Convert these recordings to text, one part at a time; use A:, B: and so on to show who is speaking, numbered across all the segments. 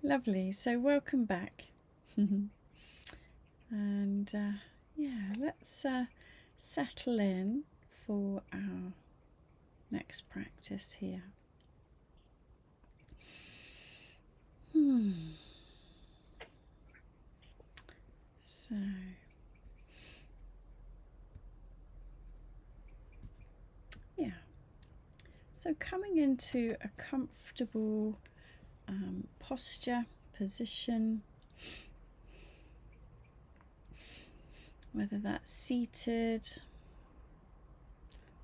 A: Lovely. So welcome back. And let's settle in for our next practice here. So coming into a comfortable posture, position, whether that's seated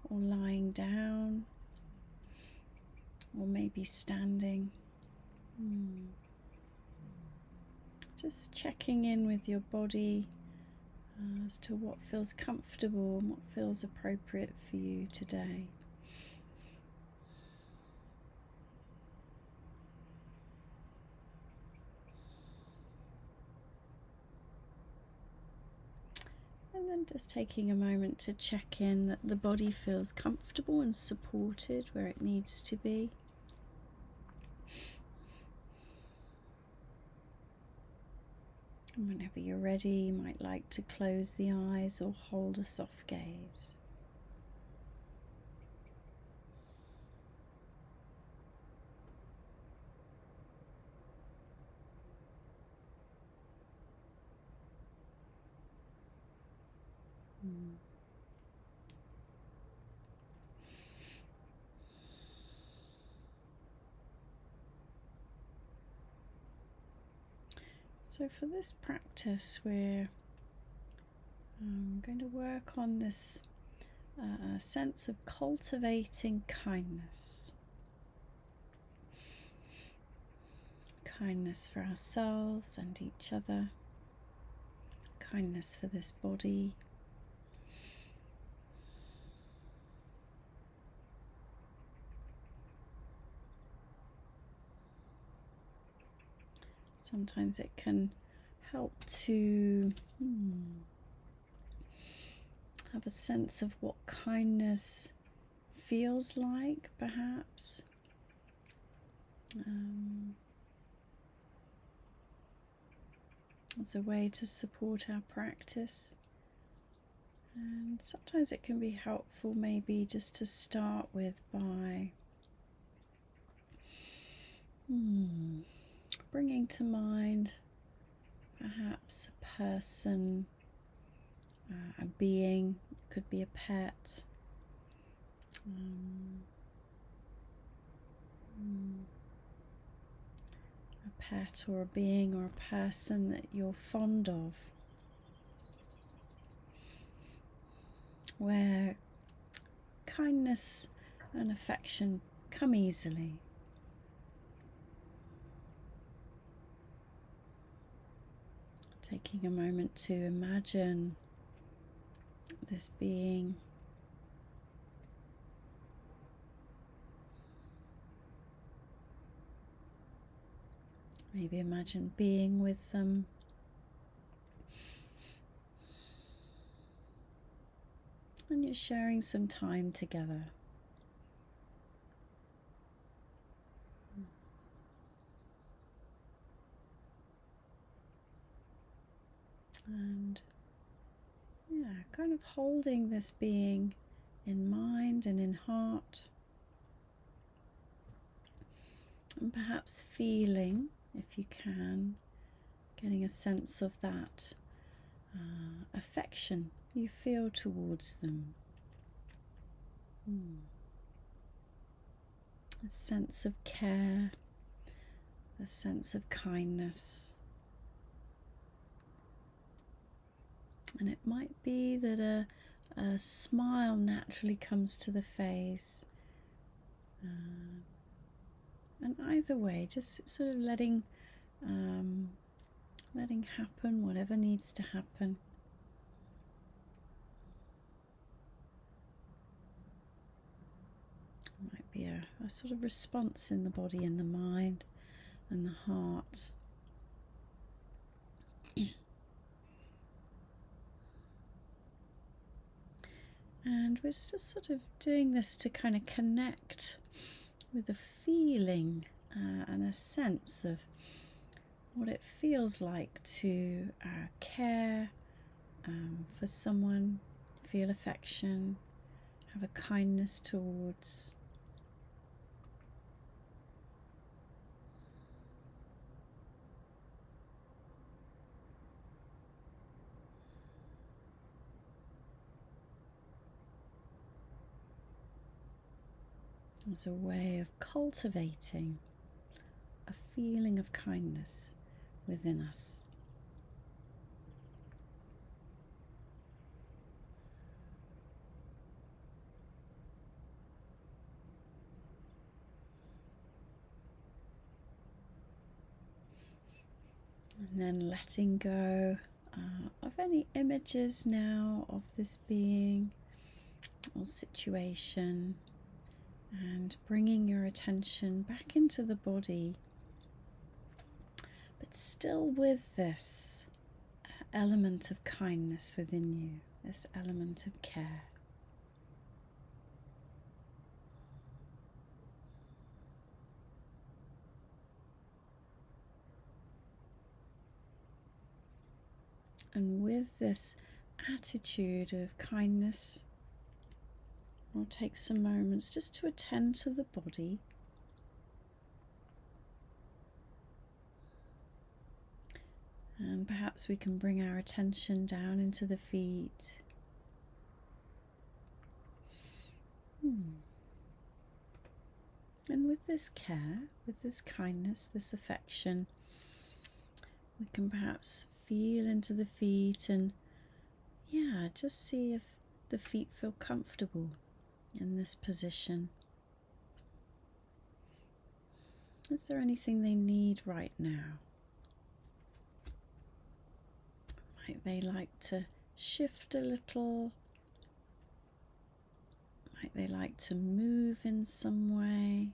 A: or lying down or maybe standing. Just checking in with your body as to what feels comfortable and what feels appropriate for you today. And then just taking a moment to check in that the body feels comfortable and supported where it needs to be. And whenever you're ready, you might like to close the eyes or hold a soft gaze. So for this practice, we're going to work on this sense of cultivating kindness. Kindness for ourselves and each other. Kindness for this body. Sometimes it can help to have a sense of what kindness feels like, perhaps. As a way to support our practice. And sometimes it can be helpful maybe just to start with by bringing to mind perhaps a person, a being, could be a pet, or a being or a person that you're fond of, where kindness and affection come easily. Taking a moment to imagine this being. Maybe imagine being with them. And you're sharing some time together. And kind of holding this being in mind and in heart. And perhaps feeling, if you can, getting a sense of that affection you feel towards them. A sense of care, a sense of kindness. And it might be that a smile naturally comes to the face. And either way, just sort of letting happen whatever needs to happen. It might be a sort of response in the body and the mind and the heart. And we're just sort of doing this to kind of connect with a feeling and a sense of what it feels like to care for someone, feel affection, have a kindness towards. As a way of cultivating a feeling of kindness within us. And then letting go of any images now of this being or situation, and bringing your attention back into the body, but still with this element of kindness within you, this element of care. And with this attitude of kindness, we'll take some moments just to attend to the body. And perhaps we can bring our attention down into the feet. And with this care, with this kindness, this affection, we can perhaps feel into the feet and just see if the feet feel comfortable in this position. Is there anything they need right now? Might they like to shift a little? Might they like to move in some way?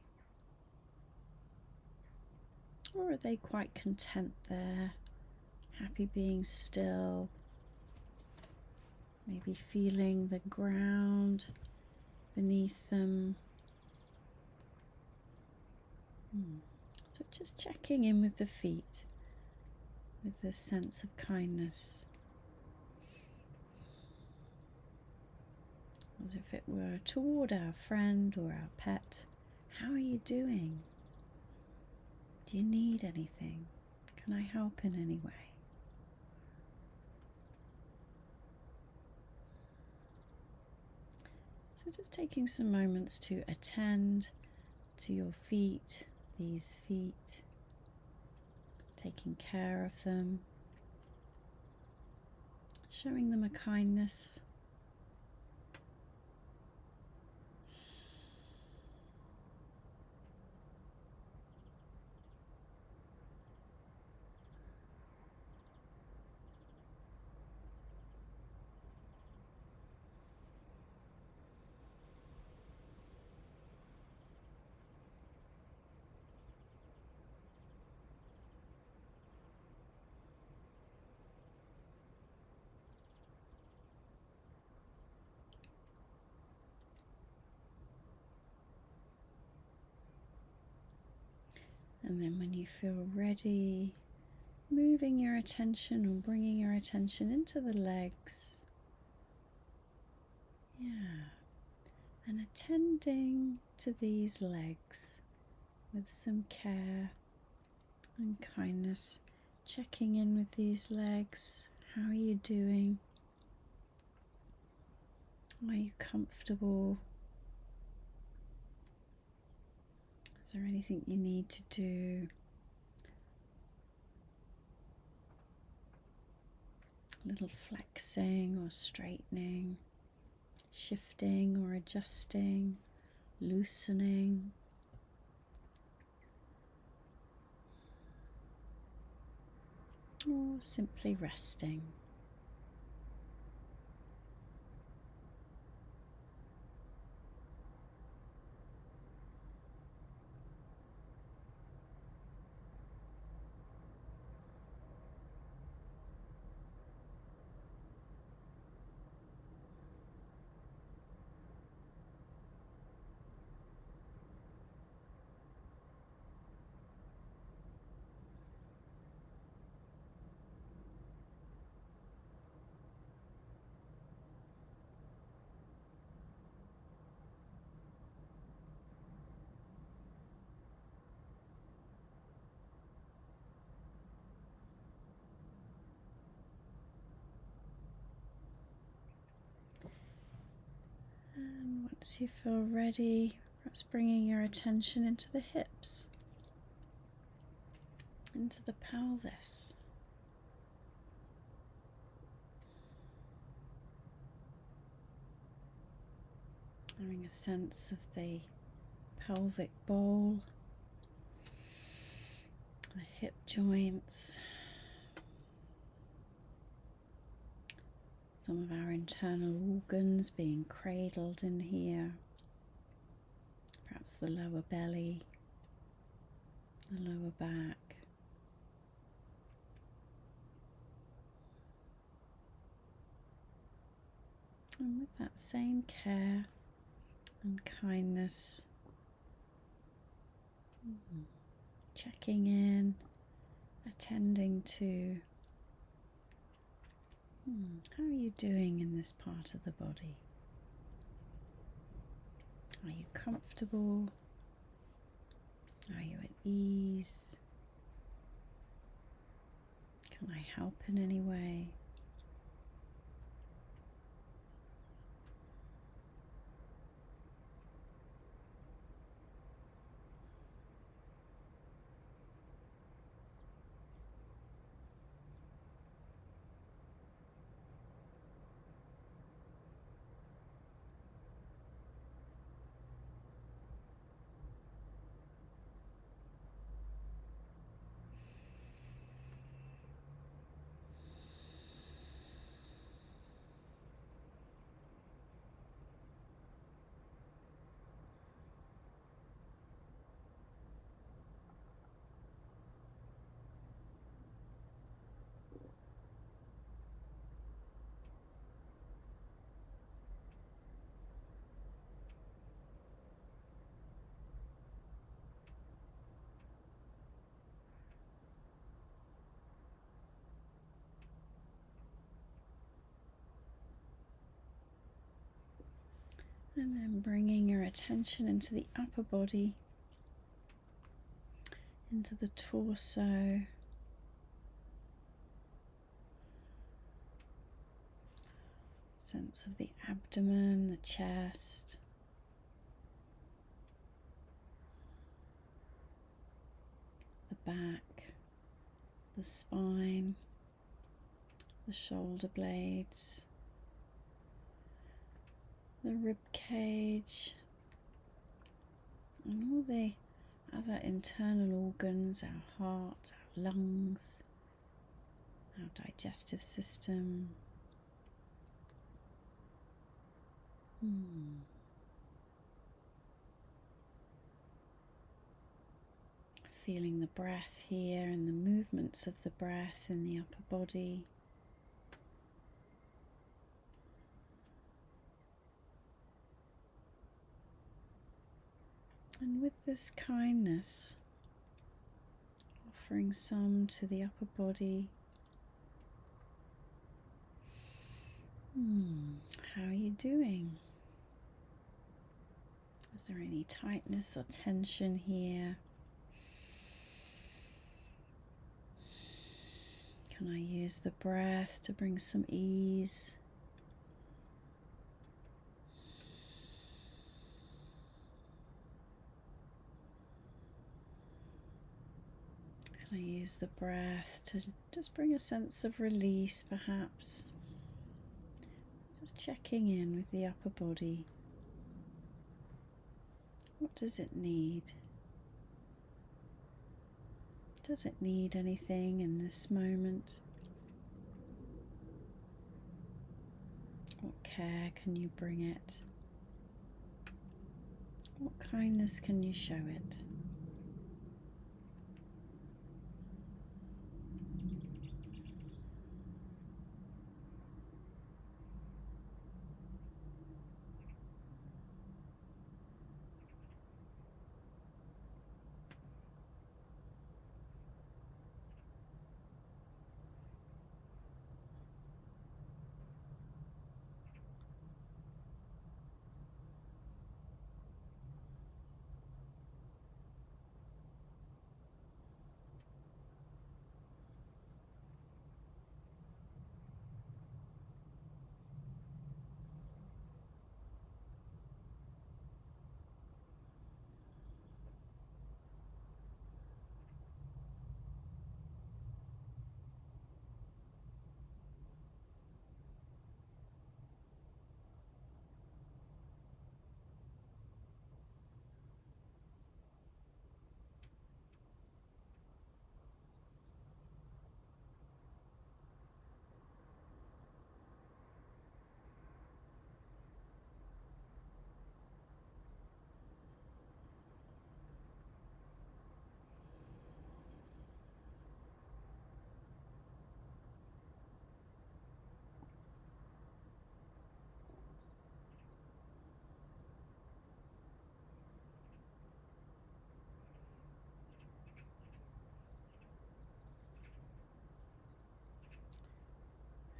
A: Or are they quite content there, happy being still? Maybe feeling the ground beneath them. So just checking in with the feet, with this sense of kindness, as if it were toward our friend or our pet. How are you doing? Do you need anything? Can I help in any way? So just taking some moments to attend to your feet, these feet, taking care of them, showing them a kindness. And then when you feel ready, moving your attention or bringing your attention into the legs. And attending to these legs with some care and kindness. Checking in with these legs. How are you doing? Are you comfortable? Is there anything you need to do? A little flexing or straightening, shifting or adjusting, loosening. Or simply resting. Once you feel ready, perhaps bringing your attention into the hips, into the pelvis. Having a sense of the pelvic bowl, the hip joints, some of our internal organs being cradled in here, perhaps the lower belly, the lower back. And with that same care and kindness, checking in, attending to how are you doing in this part of the body? Are you comfortable? Are you at ease? Can I help in any way? And then bringing your attention into the upper body, into the torso, sense of the abdomen, the chest, the back, the spine, the shoulder blades, the rib cage, and all the other internal organs, our heart, our lungs, our digestive system. Feeling the breath here and the movements of the breath in the upper body. And with this kindness, offering some to the upper body. How are you doing? Is there any tightness or tension here? Can I use the breath to bring some ease? Can I use the breath to just bring a sense of release, perhaps? Just checking in with the upper body. What does it need? Does it need anything in this moment? What care can you bring it? What kindness can you show it?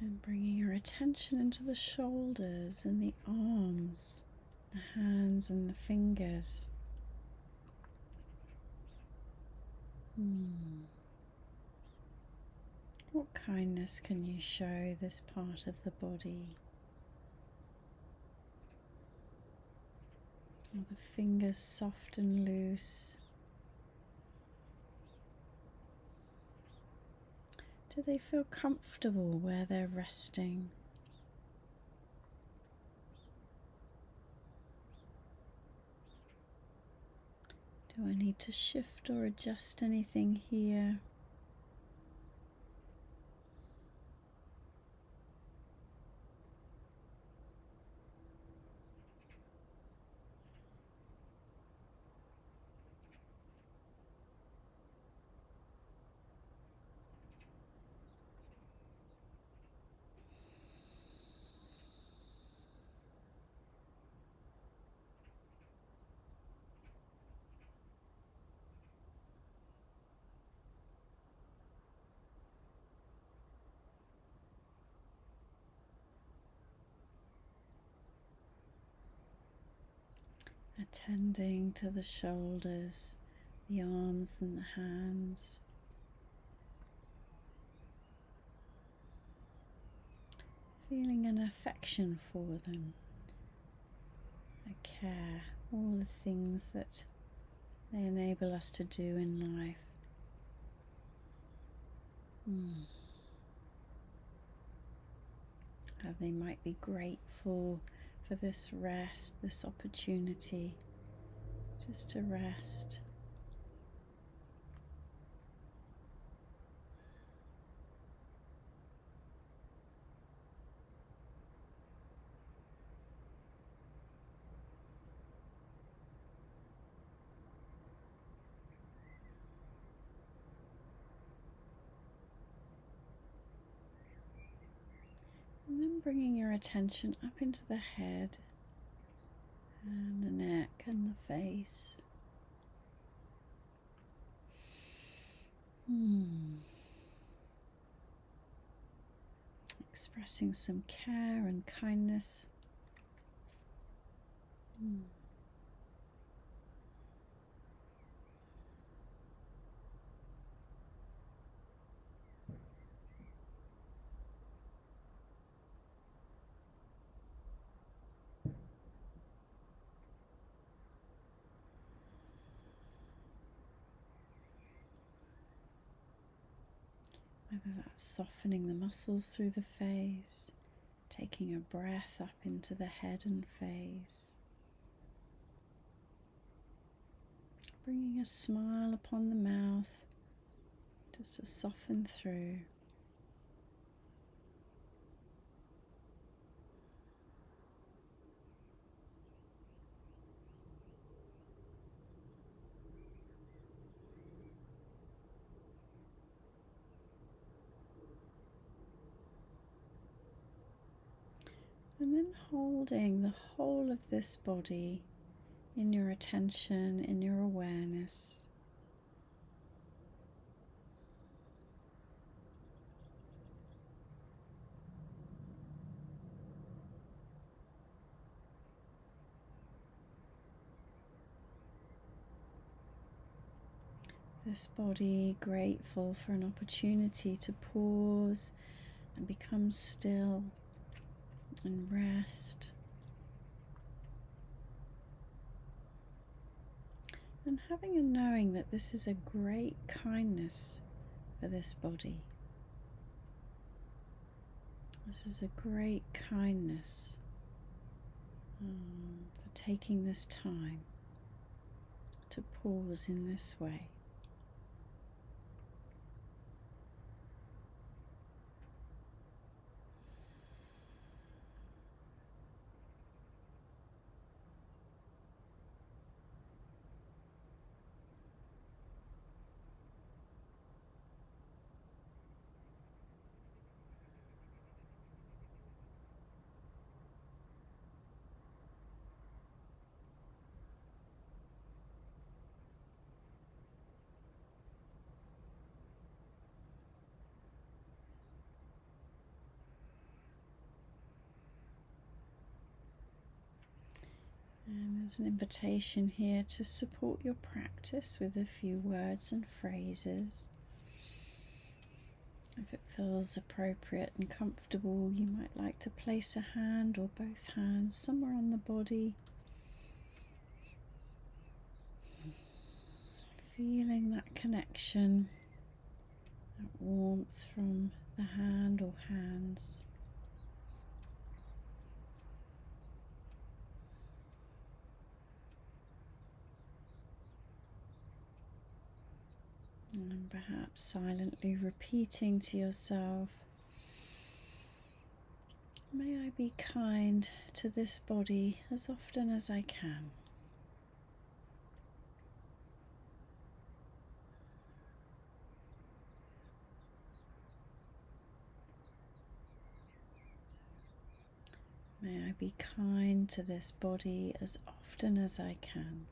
A: And bringing your attention into the shoulders and the arms, the hands and the fingers. What kindness can you show this part of the body? Are the fingers soft and loose? Do they feel comfortable where they're resting? Do I need to shift or adjust anything here? Attending to the shoulders, the arms and the hands. Feeling an affection for them, a care, all the things that they enable us to do in life. How they might be grateful for this rest, this opportunity just to rest. And then bringing your attention up into the head and the neck and the face. Expressing some care and kindness. Whether that's softening the muscles through the face, taking a breath up into the head and face, bringing a smile upon the mouth just to soften through. And then holding the whole of this body in your attention, in your awareness. This body grateful for an opportunity to pause and become still and rest. And having a knowing that this is a great kindness for this body. This is a great kindness for taking this time to pause in this way. And there's an invitation here to support your practice with a few words and phrases. If it feels appropriate and comfortable, you might like to place a hand or both hands somewhere on the body, feeling that connection, that warmth from the hand or hands. And perhaps silently repeating to yourself, may I be kind to this body as often as I can. May I be kind to this body as often as I can.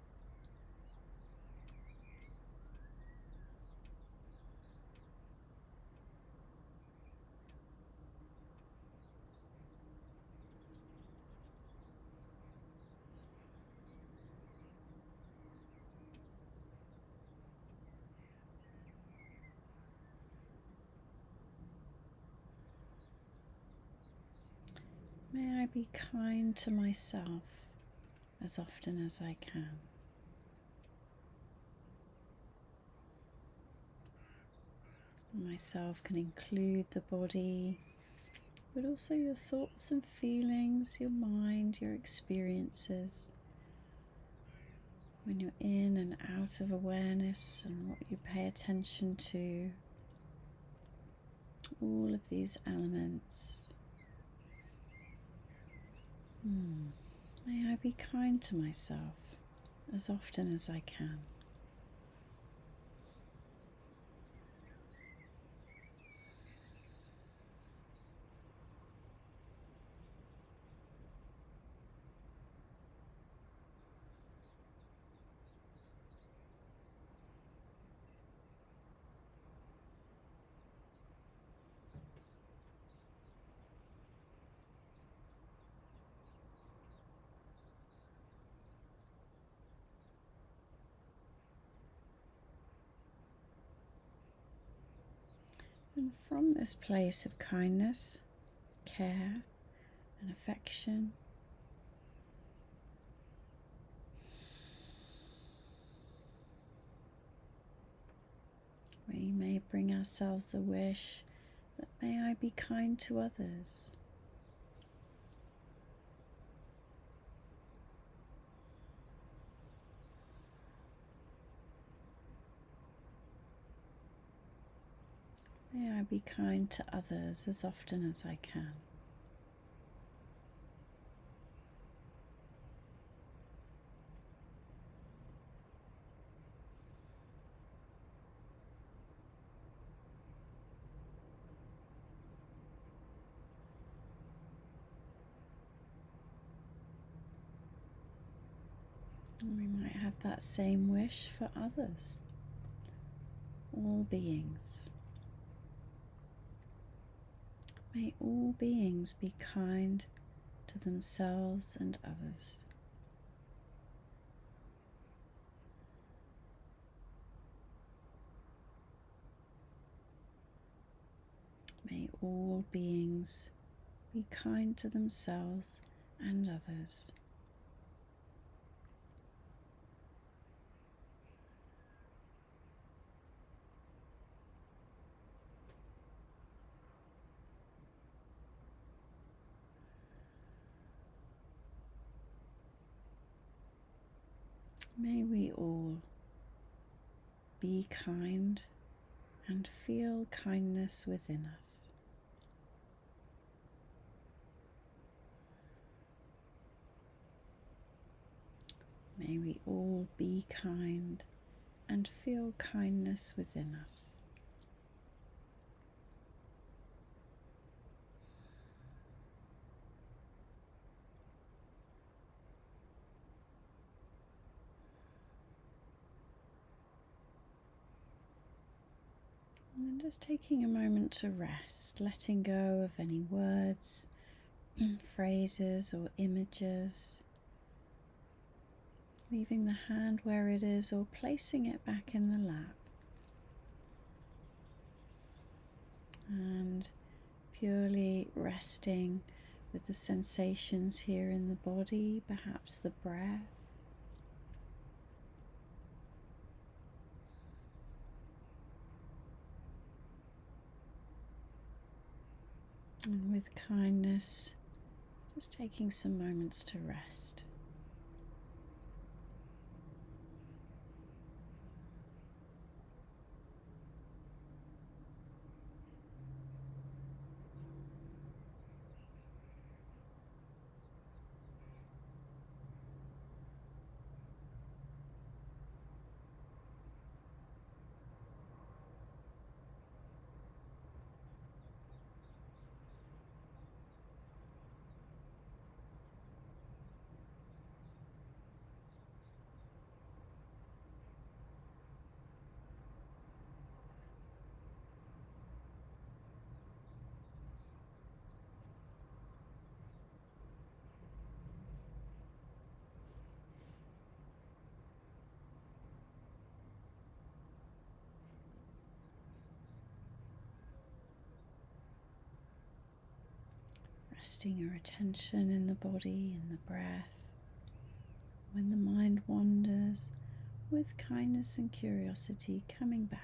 A: May I be kind to myself as often as I can. Myself can include the body, but also your thoughts and feelings, your mind, your experiences. When you're in and out of awareness and what you pay attention to, all of these elements. May I be kind to myself as often as I can. And from this place of kindness, care, and affection, we may bring ourselves a wish that may I be kind to others. May I be kind to others as often as I can. And we might have that same wish for others, all beings. May all beings be kind to themselves and others. May all beings be kind to themselves and others. May we all be kind and feel kindness within us. May we all be kind and feel kindness within us. And just taking a moment to rest, letting go of any words, phrases or images, leaving the hand where it is or placing it back in the lap. And purely resting with the sensations here in the body, perhaps the breath. And with kindness, just taking some moments to rest. Resting your attention in the body, in the breath. When the mind wanders, with kindness and curiosity, coming back.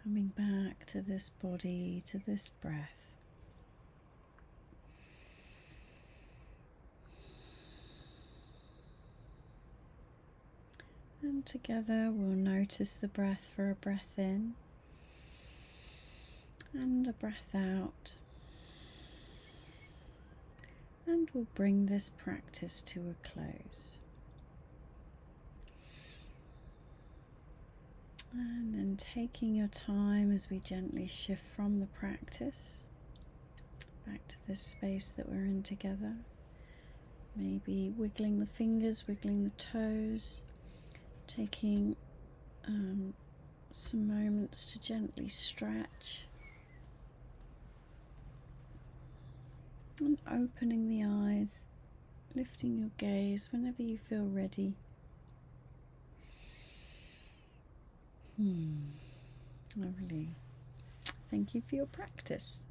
A: Coming back to this body, to this breath. And together we'll notice the breath for a breath in and a breath out. And we'll bring this practice to a close. And then taking your time as we gently shift from the practice back to this space that we're in together. Maybe wiggling the fingers, wiggling the toes, taking some moments to gently stretch. And opening the eyes, lifting your gaze whenever you feel ready. Lovely. Thank you for your practice.